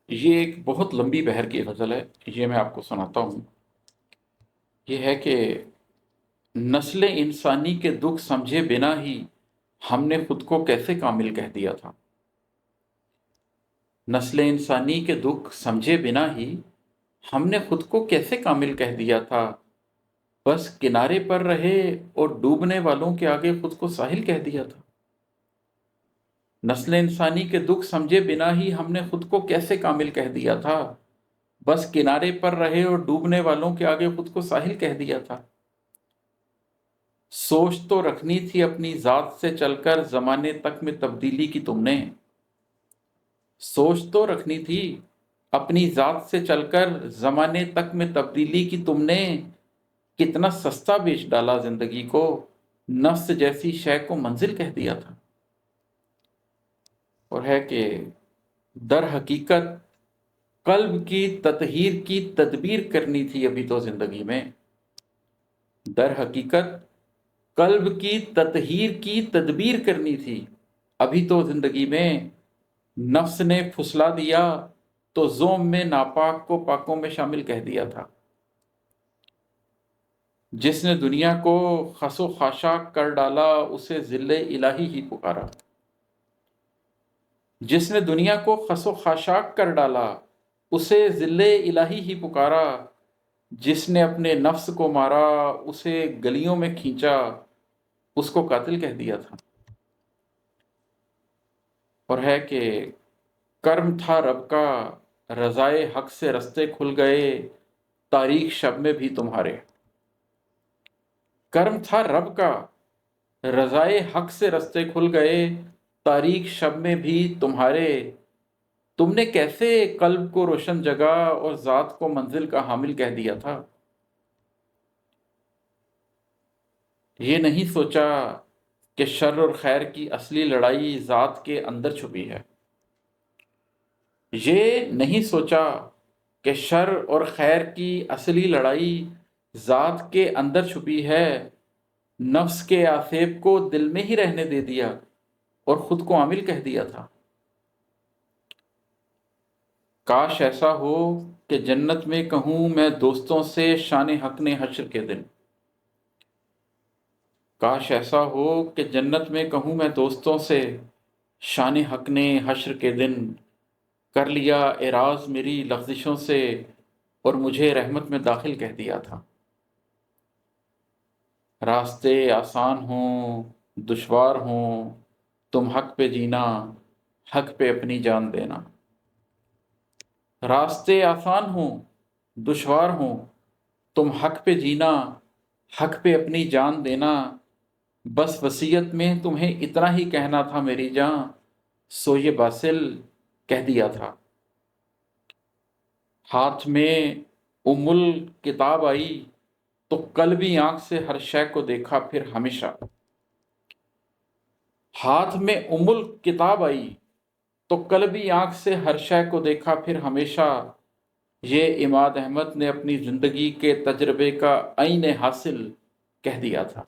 یہ ایک بہت لمبی بحر کی غزل ہے، یہ میں آپ کو سناتا ہوں۔ یہ ہے کہ نسل انسانی کے دکھ سمجھے بنا ہی ہم نے خود کو کیسے کامل کہہ دیا تھا۔ نسل انسانی کے دکھ سمجھے بنا ہی ہم نے خود کو کیسے کامل کہہ دیا تھا، بس کنارے پر رہے اور ڈوبنے والوں کے آگے خود کو ساحل کہہ دیا تھا۔ نسل انسانی کے دکھ سمجھے بنا ہی ہم نے خود کو کیسے کامل کہہ دیا تھا، بس کنارے پر رہے اور ڈوبنے والوں کے آگے خود کو ساحل کہہ دیا تھا۔ سوچ تو رکھنی تھی اپنی ذات سے چل کر زمانے تک میں تبدیلی کی تم نے، سوچ تو رکھنی تھی اپنی ذات سے چل کر زمانے تک میں تبدیلی کی تم نے، کتنا سستا بیچ ڈالا زندگی کو، نفس جیسی شے کو منزل کہہ دیا تھا۔ اور ہے کہ در حقیقت قلب کی تطہیر کی تدبیر کرنی تھی ابھی تو زندگی میں، در حقیقت قلب کی تطہیر کی تدبیر کرنی تھی ابھی تو زندگی میں، نفس نے پھسلا دیا تو زوم میں ناپاک کو پاکوں میں شامل کہہ دیا تھا۔ جس نے دنیا کو خس و خاشاک کر ڈالا اسے ذل الہی ہی پکارا، جس نے دنیا کو خس و خاشاک کر ڈالا اسے ذل الہی ہی پکارا، جس نے اپنے نفس کو مارا اسے گلیوں میں کھینچا، اس کو قاتل کہہ دیا تھا۔ اور ہے کہ کرم تھا رب کا رضائے حق سے رستے کھل گئے تاریک شب میں بھی تمہارے، کرم تھا رب کا رضائے حق سے رستے کھل گئے تاریک شب میں بھی تمہارے، تم نے کیسے قلب کو روشن جگہ اور ذات کو منزل کا حامل کہہ دیا تھا۔ یہ نہیں سوچا کہ شر اور خیر کی اصلی لڑائی ذات کے اندر چھپی ہے، یہ نہیں سوچا کہ شر اور خیر کی اصلی لڑائی ذات کے اندر چھپی ہے، نفس کے آفیب کو دل میں ہی رہنے دے دیا اور خود کو عامل کہہ دیا تھا۔ کاش ایسا ہو کہ جنت میں کہوں میں دوستوں سے شان حق نے حشر کے دن، کاش ایسا ہو کہ جنت میں کہوں میں دوستوں سے شان حق نے حشر کے دن، کر لیا اعراض میری لغزشوں سے اور مجھے رحمت میں داخل کہہ دیا تھا۔ راستے آسان ہوں دشوار ہوں تم حق پہ جینا حق پہ اپنی جان دینا، راستے آسان ہوں دشوار ہوں تم حق پہ جینا حق پہ اپنی جان دینا، بس وصیت میں تمہیں اتنا ہی کہنا تھا میری جان، سو یہ باصل کہہ دیا تھا۔ ہاتھ میں کتاب آئی تو قلبی آنکھ سے ہر شے کو دیکھا پھر ہمیشہ، ہاتھ میں کتاب آئی تو قلبی آنکھ سے ہر شے کو دیکھا پھر ہمیشہ، یہ عماد احمد نے اپنی زندگی کے تجربے کا عین حاصل کہہ دیا تھا۔